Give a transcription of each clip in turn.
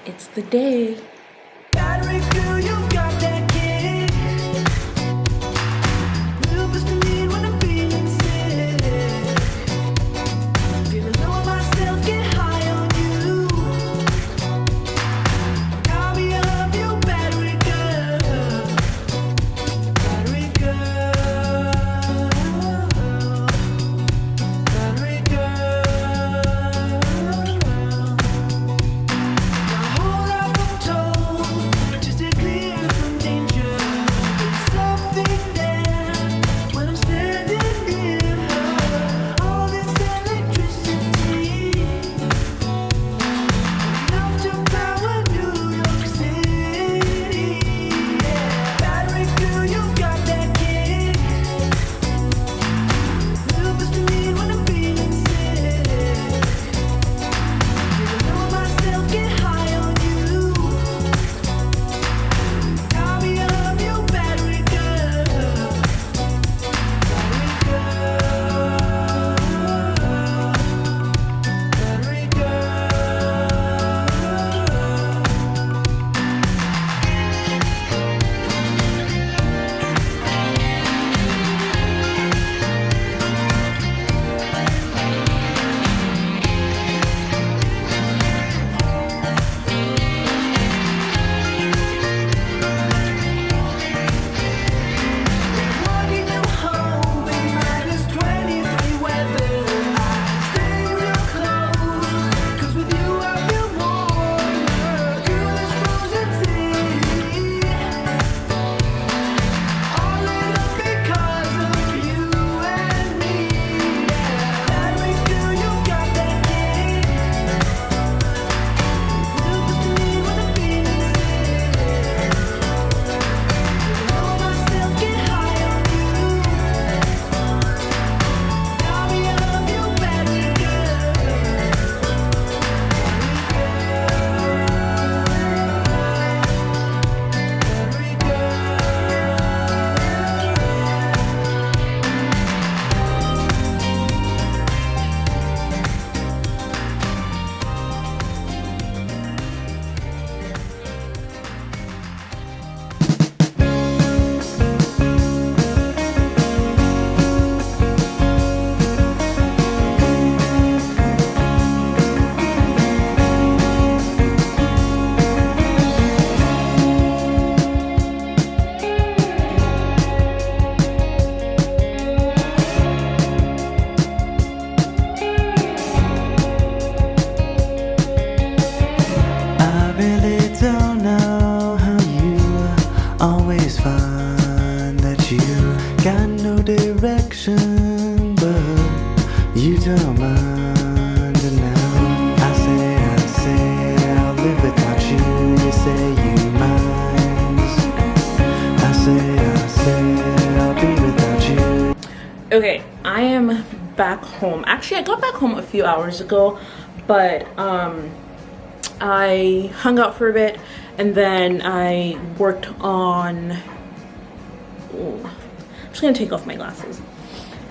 It's the day. Direction, but you don't mind. And now I say, I'll live without you. You say you mind. I say, I'll be without you. Okay, I am back home. Actually, I got back home a few hours ago, but I hung out for a bit and then I worked on. Ooh, I'm just gonna take off my glasses.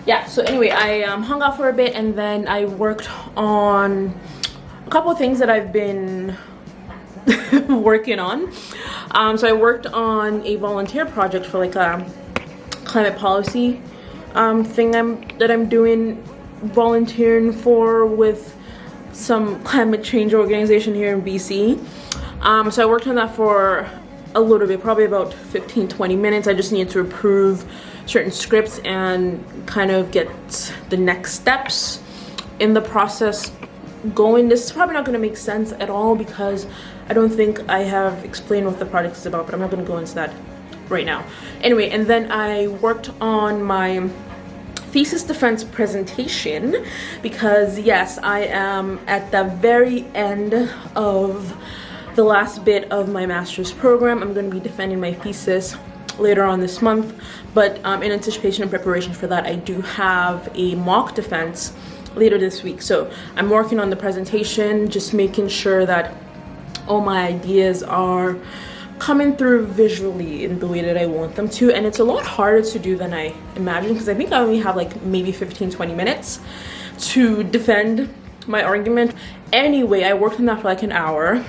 Yeah, so anyway, I hung out for a bit and then I worked on a couple of things that I've been working on. So I worked on a volunteer project for like a climate policy thing that I'm doing, volunteering for with some climate change organization here in BC. So I worked on that for a little bit, probably about 15-20 minutes. I just needed to approve certain scripts and kind of get the next steps in the process going. This is probably not going to make sense at all because I don't think I have explained what the project is about, but I'm not going to go into that right now. Anyway, and then I worked on my thesis defense presentation because yes, I am at the very end of the last bit of my master's program. I'm going to be defending my thesis later on this month, but in anticipation and preparation for that, I do have a mock defense later this week. So I'm working on the presentation, just making sure that all my ideas are coming through visually in the way that I want them to, and it's a lot harder to do than I imagined because I think I only have like maybe 15-20 minutes to defend my argument. Anyway, I worked on that for like an hour.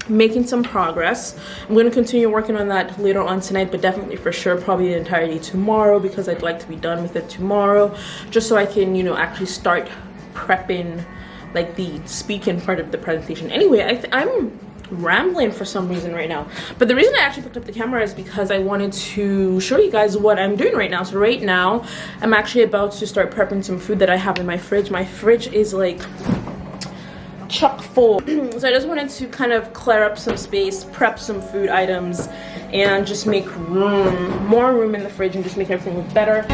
making some progress. I'm going to continue working on that later on tonight, but definitely for sure probably the entire day tomorrow, because I'd like to be done with it tomorrow, just so I can, you know, actually start prepping like the speaking part of the presentation. Anyway, I'm rambling for some reason right now, but the reason I actually picked up the camera is because I wanted to show you guys what I'm doing right now. So right now I'm actually about to start prepping some food that I have in my fridge. My fridge is like chock full. So I just wanted to kind of clear up some space, prep some food items, and just make room, more room in the fridge, and just make everything look better.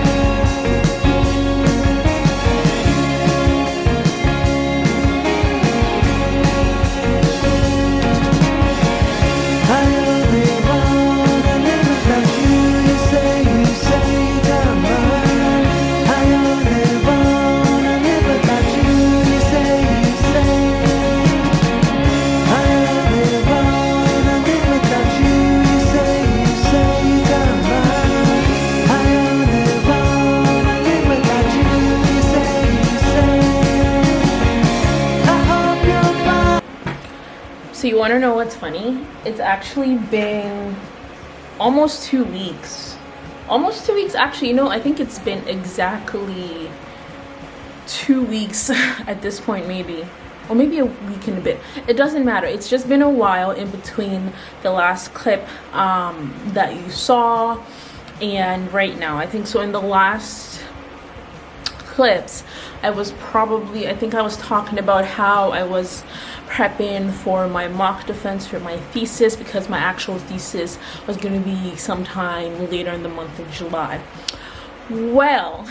So you want to know what's funny? It's actually been almost 2 weeks. Almost 2 weeks, actually. You know, I think it's been exactly 2 weeks at this point, maybe. Or maybe a week and a bit. It doesn't matter. It's just been a while in between the last clip that you saw and right now. I think so in the last clips, I think I was talking about how I was prepping for my mock defense for my thesis, because my actual thesis was going to be sometime later in the month of July. Well,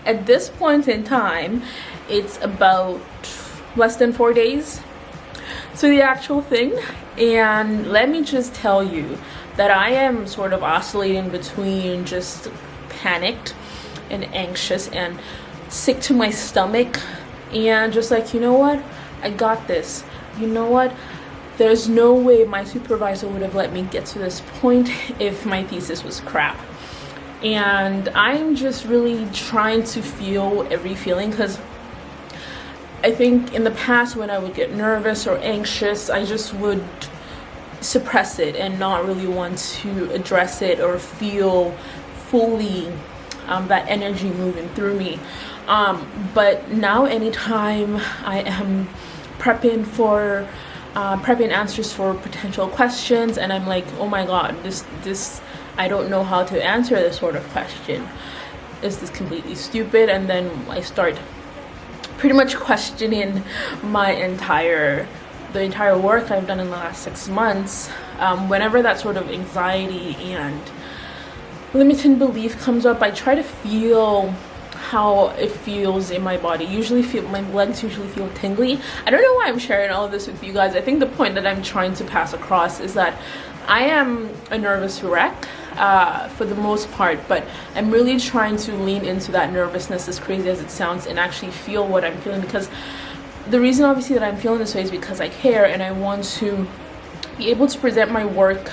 at this point in time, it's about less than 4 days to the actual thing, and let me just tell you that I am sort of oscillating between just panicked and anxious and sick to my stomach, and just like, you know what, I got this. You know what, there's no way my supervisor would have let me get to this point if my thesis was crap. And I'm just really trying to feel every feeling, because I think in the past when I would get nervous or anxious, I just would suppress it and not really want to address it or feel fully that energy moving through me. But now anytime I am prepping answers for potential questions, and I'm like, oh my god, this I don't know how to answer this sort of question. Is this completely stupid? And then I start pretty much questioning the entire work I've done in the last 6 months. Whenever that sort of anxiety and limiting belief comes up, I try to feel how it feels in my body. My legs usually feel tingly. I don't know why I'm sharing all of this with you guys. I think the point that I'm trying to pass across is that I am a nervous wreck for the most part, but I'm really trying to lean into that nervousness, as crazy as it sounds, and actually feel what I'm feeling, because the reason obviously that I'm feeling this way is because I care, and I want to be able to present my work,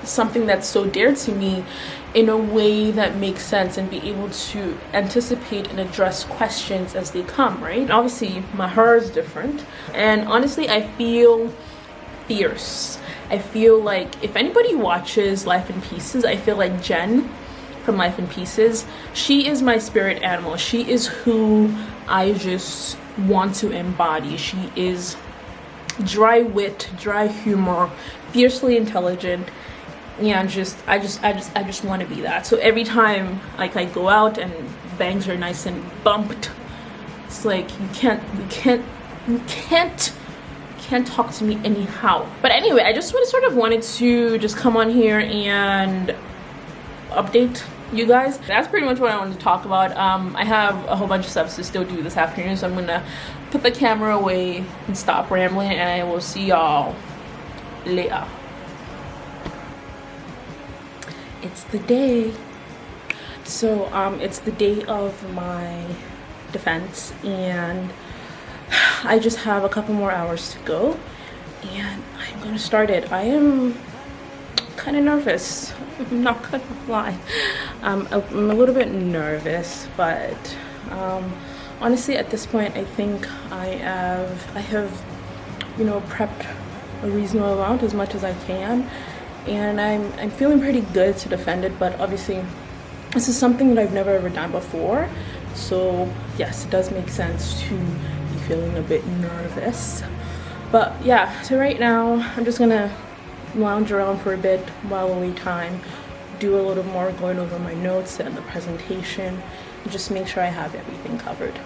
something that's so dear to me, in a way that makes sense, and be able to anticipate and address questions as they come, right? Obviously my hair is different, and honestly I feel fierce. I feel like if anybody watches Life in Pieces, I feel like Jen from Life in Pieces, she is my spirit animal. She is who I just want to embody. She is dry wit, dry humor, fiercely intelligent, and I just want to be that. So every time like I go out and bangs are nice and bumped, it's like you can't talk to me anyhow. But anyway, I just wanted to just come on here and update you guys. That's pretty much what I wanted to talk about. I have a whole bunch of stuff to still do this afternoon, so I'm gonna put the camera away and stop rambling, and I will see y'all later. It's the day. So it's the day of my defense, and I just have a couple more hours to go, and I'm gonna start it. I am kind of nervous. I'm not gonna lie. I'm a little bit nervous, but honestly, at this point, I think I have, prepped a reasonable amount, as much as I can, and I'm feeling pretty good to defend it. But obviously this is something that I've never ever done before, so yes, it does make sense to be feeling a bit nervous. But yeah, so right now I'm just gonna lounge around for a bit while we wait time, do a little more going over my notes and the presentation, and just make sure I have everything covered.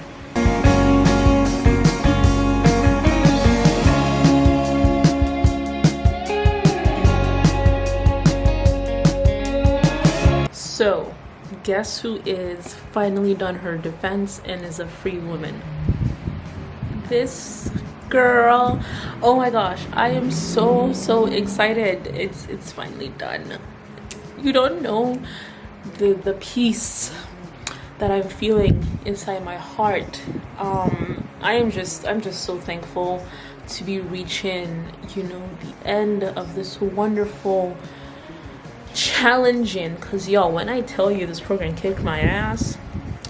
So, guess who is finally done her defense and is a free woman? This girl. Oh my gosh, I am so excited. It's finally done. You don't know the peace that I'm feeling inside my heart. I'm just so thankful to be reaching, you know, the end of this wonderful, challenging, because y'all, when I tell you this program kicked my ass,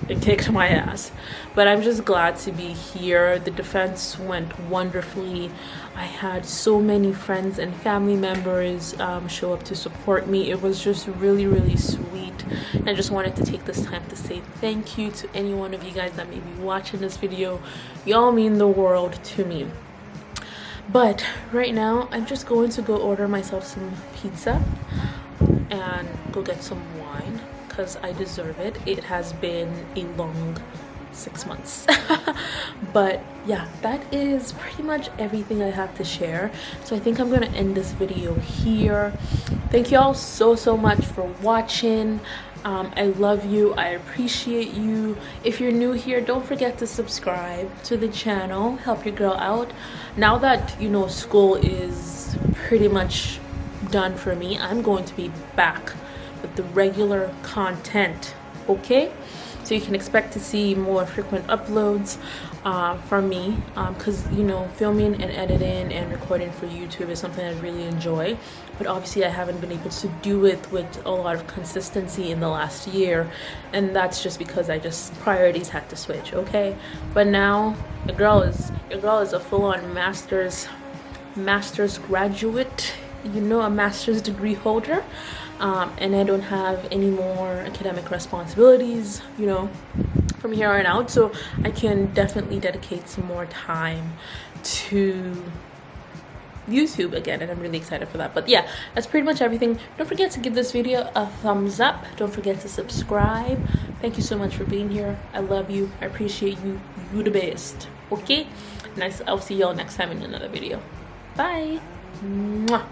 it kicked my ass. But I'm just glad to be here. The defense went wonderfully. I had so many friends and family members show up to support me. It was just really sweet. And I just wanted to take this time to say thank you to any one of you guys that may be watching this video. Y'all mean the world to me. But right now I'm just going to go order myself some pizza and go get some wine, because I deserve it. It has been a long 6 months. But yeah, that is pretty much everything I have to share. So I think I'm gonna end this video here. Thank you all so much for watching. I love you. I appreciate you. If you're new here, don't forget to subscribe to the channel. Help your girl out. Now that, you know, school is pretty much done for me, I'm going to be back with the regular content, okay? So you can expect to see more frequent uploads from me, because, you know, filming and editing and recording for YouTube is something I really enjoy, but obviously I haven't been able to do it with a lot of consistency in the last year, and that's just because priorities had to switch, okay? But now your girl is a full-on master's graduate, you know, a master's degree holder, and I don't have any more academic responsibilities, you know, from here on out, so I can definitely dedicate some more time to YouTube again, and I'm really excited for that. But yeah, that's pretty much everything. Don't forget to give this video a thumbs up. Don't forget to subscribe. Thank you so much for being here. I love you. I appreciate you. You the best. Okay, nice. I'll see y'all next time in another video. Bye. Mwah.